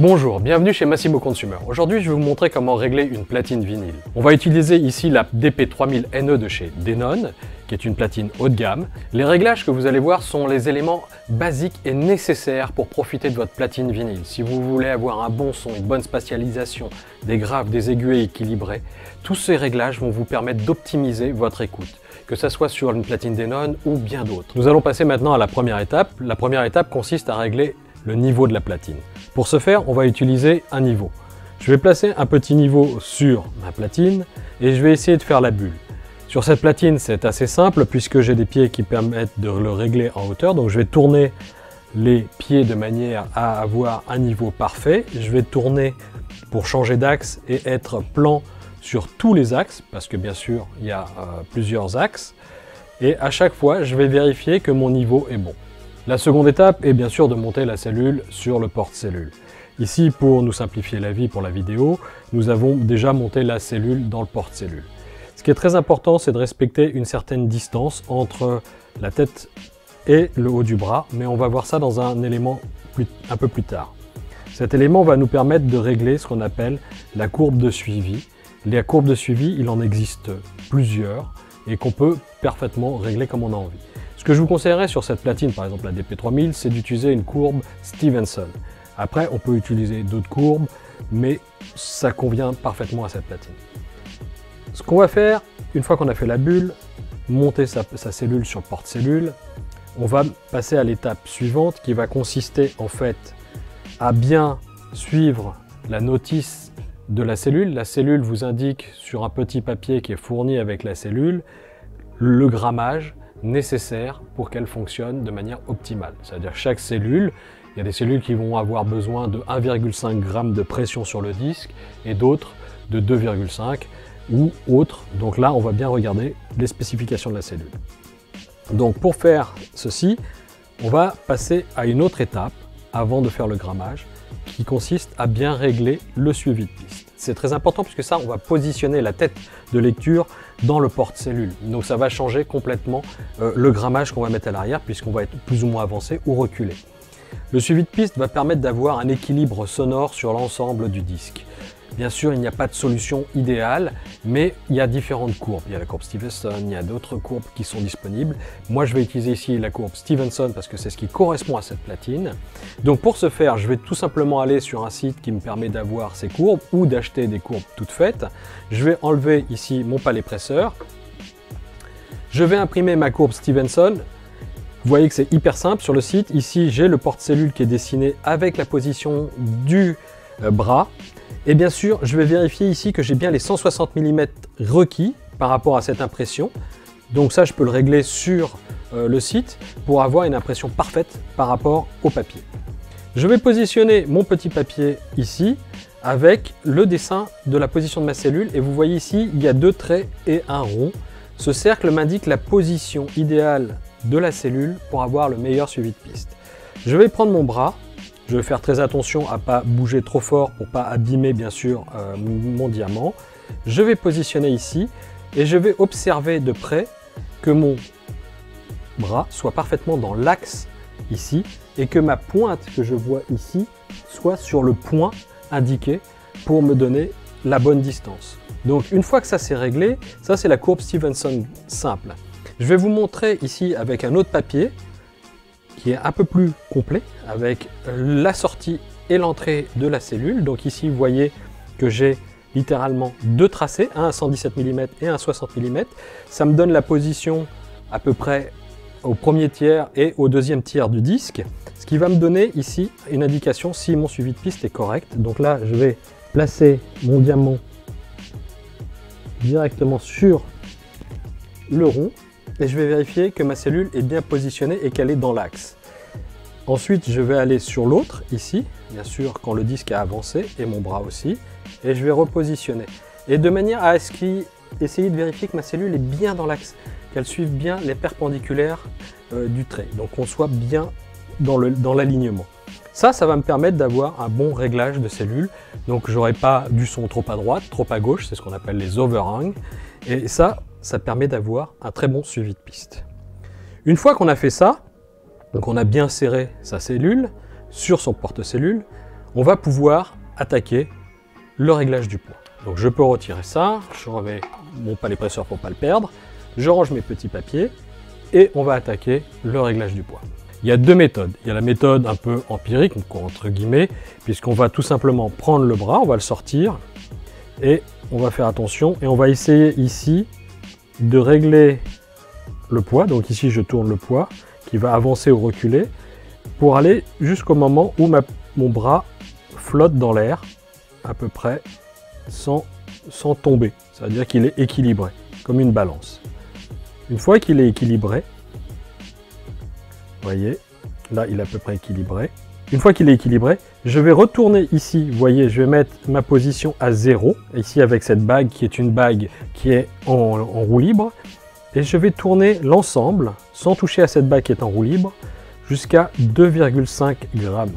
Bonjour, bienvenue chez Massimo Consumer. Aujourd'hui, je vais vous montrer comment régler une platine vinyle. On va utiliser ici la DP3000NE de chez Denon, qui est une platine haut de gamme. Les réglages que vous allez voir sont les éléments basiques et nécessaires pour profiter de votre platine vinyle. Si vous voulez avoir un bon son, une bonne spatialisation, des graves, des aiguës équilibrés, tous ces réglages vont vous permettre d'optimiser votre écoute, que ce soit sur une platine Denon ou bien d'autres. Nous allons passer maintenant à la première étape. La première étape consiste à régler le niveau de la platine. Pour ce faire, on va utiliser un niveau. Je vais placer un petit niveau sur ma platine et je vais essayer de faire la bulle. Sur cette platine, c'est assez simple puisque j'ai des pieds qui permettent de le régler en hauteur. Donc je vais tourner les pieds de manière à avoir un niveau parfait. Je vais tourner pour changer d'axe et être plan sur tous les axes parce que bien sûr, il y a plusieurs axes. Et à chaque fois, je vais vérifier que mon niveau est bon. La seconde étape est bien sûr de monter la cellule sur le porte-cellule. Ici, pour nous simplifier la vie pour la vidéo, nous avons déjà monté la cellule dans le porte-cellule. Ce qui est très important, c'est de respecter une certaine distance entre la tête et le haut du bras, mais on va voir ça dans un élément un peu plus tard. Cet élément va nous permettre de régler ce qu'on appelle la courbe de suivi. Les courbes de suivi, il en existe plusieurs et qu'on peut parfaitement régler comme on a envie. Ce que je vous conseillerais sur cette platine, par exemple la DP3000, c'est d'utiliser une courbe Stevenson. Après, on peut utiliser d'autres courbes, mais ça convient parfaitement à cette platine. Ce qu'on va faire, une fois qu'on a fait la bulle, monter sa cellule sur le porte-cellule, on va passer à l'étape suivante qui va consister en fait à bien suivre la notice de la cellule. La cellule vous indique sur un petit papier qui est fourni avec la cellule le grammage nécessaire pour qu'elle fonctionne de manière optimale. C'est-à-dire chaque cellule, il y a des cellules qui vont avoir besoin de 1,5 g de pression sur le disque et d'autres de 2,5 ou autres. Donc là, on va bien regarder les spécifications de la cellule. Donc pour faire ceci, on va passer à une autre étape avant de faire le grammage qui consiste à bien régler le suivi de piste. C'est très important puisque ça, on va positionner la tête de lecture dans le porte-cellule. Donc ça va changer complètement le grammage qu'on va mettre à l'arrière puisqu'on va être plus ou moins avancé ou reculé. Le suivi de piste va permettre d'avoir un équilibre sonore sur l'ensemble du disque. Bien sûr, il n'y a pas de solution idéale, mais il y a différentes courbes. Il y a la courbe Stevenson, il y a d'autres courbes qui sont disponibles. Moi, je vais utiliser ici la courbe Stevenson parce que c'est ce qui correspond à cette platine. Donc pour ce faire, je vais tout simplement aller sur un site qui me permet d'avoir ces courbes ou d'acheter des courbes toutes faites. Je vais enlever ici mon palais presseur. Je vais imprimer ma courbe Stevenson. Vous voyez que c'est hyper simple sur le site. Ici, j'ai le porte-cellule qui est dessiné avec la position du bras. Et bien sûr, je vais vérifier ici que j'ai bien les 160 mm requis par rapport à cette impression. Donc ça, je peux le régler sur le site pour avoir une impression parfaite par rapport au papier. Je vais positionner mon petit papier ici avec le dessin de la position de ma cellule. Et vous voyez ici, il y a 2 traits et un rond. Ce cercle m'indique la position idéale de la cellule pour avoir le meilleur suivi de piste. Je vais prendre mon bras. Je vais faire très attention à ne pas bouger trop fort pour ne pas abîmer bien sûr mon diamant. Je vais positionner ici et je vais observer de près que mon bras soit parfaitement dans l'axe ici et que ma pointe que je vois ici soit sur le point indiqué pour me donner la bonne distance. Donc une fois que ça c'est réglé, ça c'est la courbe Stevenson simple. Je vais vous montrer ici avec un autre papier qui est un peu plus complet avec la sortie et l'entrée de la cellule. Donc ici, vous voyez que j'ai littéralement 2 tracés, un à 117 mm et un à 60 mm. Ça me donne la position à peu près au premier tiers et au deuxième tiers du disque, ce qui va me donner ici une indication si mon suivi de piste est correct. Donc là, je vais placer mon diamant directement sur le rond. Et je vais vérifier que ma cellule est bien positionnée et qu'elle est dans l'axe. Ensuite, je vais aller sur l'autre, ici, bien sûr, quand le disque a avancé, et mon bras aussi, et je vais repositionner. Et de manière à essayer de vérifier que ma cellule est bien dans l'axe, qu'elle suive bien les perpendiculaires du trait, donc qu'on soit bien dans l'alignement. Ça va me permettre d'avoir un bon réglage de cellule, donc j'aurai pas du son trop à droite, trop à gauche, c'est ce qu'on appelle les overhangs, et ça permet d'avoir un très bon suivi de piste. Une fois qu'on a fait ça, donc on a bien serré sa cellule sur son porte-cellule, on va pouvoir attaquer le réglage du poids. Donc je peux retirer ça, je remets mon palais presseur pour ne pas le perdre, je range mes petits papiers et on va attaquer le réglage du poids. Il y a deux méthodes. Il y a la méthode un peu empirique, entre guillemets, puisqu'on va tout simplement prendre le bras, on va le sortir et on va faire attention et on va essayer ici de régler le poids. Donc ici je tourne le poids qui va avancer ou reculer pour aller jusqu'au moment où mon bras flotte dans l'air à peu près sans tomber. C'est-à-dire qu'il est équilibré, comme une balance. Une fois qu'il est équilibré, vous voyez, là il est à peu près équilibré. Une fois qu'il est équilibré, je vais retourner ici, vous voyez, je vais mettre ma position à 0, ici avec cette bague qui est une bague qui est en roue libre, et je vais tourner l'ensemble, sans toucher à cette bague qui est en roue libre, jusqu'à 2,5 grammes.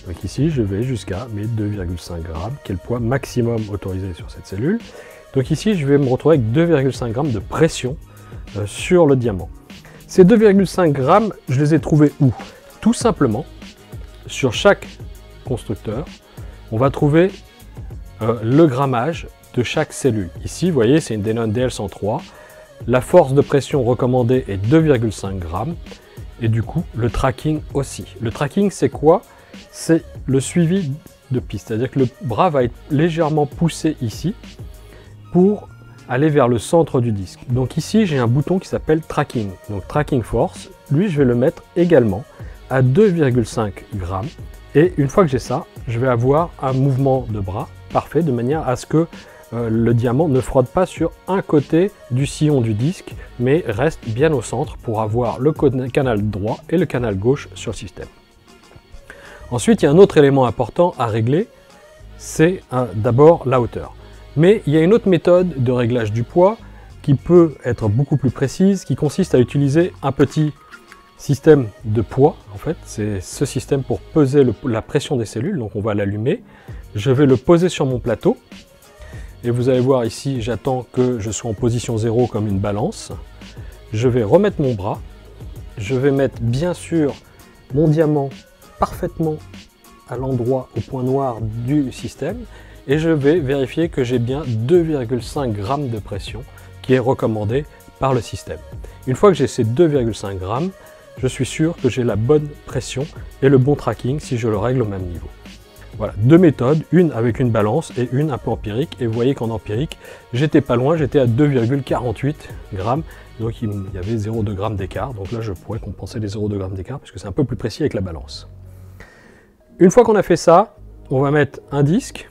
Donc ici, je vais jusqu'à mes 2,5 grammes, qui est le poids maximum autorisé sur cette cellule. Donc ici, je vais me retrouver avec 2,5 grammes de pression sur le diamant. Ces 2,5 grammes, je les ai trouvés où? Tout simplement, sur chaque constructeur, on va trouver le grammage de chaque cellule. Ici, vous voyez, c'est une Denon DL103. La force de pression recommandée est 2,5 grammes. Et du coup, le tracking aussi. Le tracking, c'est quoi? C'est le suivi de piste. C'est-à-dire que le bras va être légèrement poussé ici pour aller vers le centre du disque. Donc ici, j'ai un bouton qui s'appelle Tracking. Donc Tracking Force, lui, je vais le mettre également à 2,5 grammes. Et une fois que j'ai ça, je vais avoir un mouvement de bras parfait de manière à ce que le diamant ne frotte pas sur un côté du sillon du disque, mais reste bien au centre pour avoir le canal droit et le canal gauche sur le système. Ensuite, il y a un autre élément important à régler, c'est d'abord la hauteur. Mais il y a une autre méthode de réglage du poids qui peut être beaucoup plus précise, qui consiste à utiliser un petit système de poids. En fait, c'est ce système pour peser la pression des cellules. Donc on va l'allumer, je vais le poser sur mon plateau. Et vous allez voir ici, j'attends que je sois en position 0 comme une balance. Je vais remettre mon bras. Je vais mettre bien sûr mon diamant parfaitement à l'endroit, au point noir du système. Et je vais vérifier que j'ai bien 2,5 grammes de pression qui est recommandée par le système. Une fois que j'ai ces 2,5 grammes, je suis sûr que j'ai la bonne pression et le bon tracking si je le règle au même niveau. Voilà, deux méthodes, une avec une balance et une un peu empirique. Et vous voyez qu'en empirique, j'étais pas loin, j'étais à 2,48 grammes. Donc il y avait 0,2 grammes d'écart. Donc là, je pourrais compenser les 0,2 grammes d'écart puisque c'est un peu plus précis avec la balance. Une fois qu'on a fait ça, on va mettre un disque.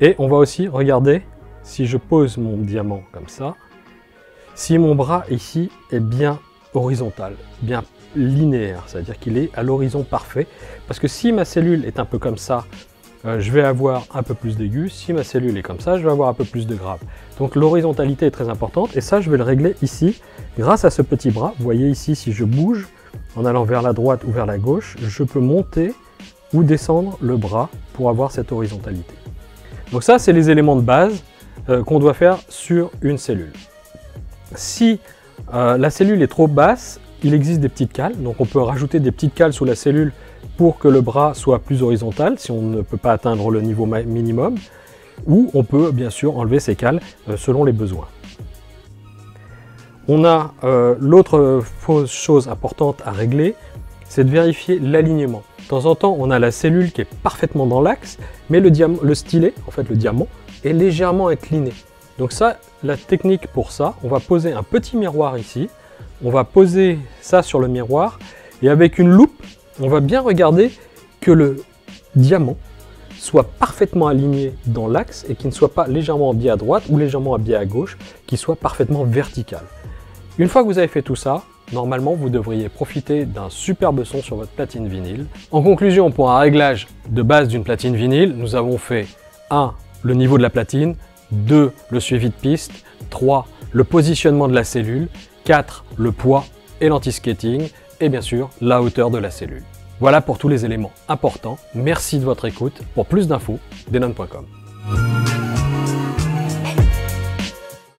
Et on va aussi regarder si je pose mon diamant comme ça, si mon bras ici est bien horizontal, bien linéaire, c'est-à-dire qu'il est à l'horizon parfait. Parce que si ma cellule est un peu comme ça, je vais avoir un peu plus d'aigus. Si ma cellule est comme ça, je vais avoir un peu plus de grave. Donc l'horizontalité est très importante et ça, je vais le régler ici grâce à ce petit bras. Vous voyez ici, si je bouge en allant vers la droite ou vers la gauche, je peux monter ou descendre le bras pour avoir cette horizontalité. Donc ça, c'est les éléments de base qu'on doit faire sur une cellule. Si la cellule est trop basse, il existe des petites cales, donc on peut rajouter des petites cales sous la cellule pour que le bras soit plus horizontal si on ne peut pas atteindre le niveau minimum, ou on peut bien sûr enlever ces cales selon les besoins. On a l'autre chose importante à régler, c'est de vérifier l'alignement. De temps en temps, on a la cellule qui est parfaitement dans l'axe, mais le stylet, en fait le diamant, est légèrement incliné. Donc ça, la technique pour ça, on va poser un petit miroir ici, on va poser ça sur le miroir, et avec une loupe, on va bien regarder que le diamant soit parfaitement aligné dans l'axe et qu'il ne soit pas légèrement en biais à droite ou légèrement en biais à gauche, qu'il soit parfaitement vertical. Une fois que vous avez fait tout ça, normalement vous devriez profiter d'un superbe son sur votre platine vinyle. En conclusion, pour un réglage de base d'une platine vinyle, nous avons fait 1. Le niveau de la platine, 2. Le suivi de piste, 3. Le positionnement de la cellule, 4. Le poids et l'anti-skating, et bien sûr la hauteur de la cellule. Voilà pour tous les éléments importants. Merci de votre écoute. Pour plus d'infos, denon.com.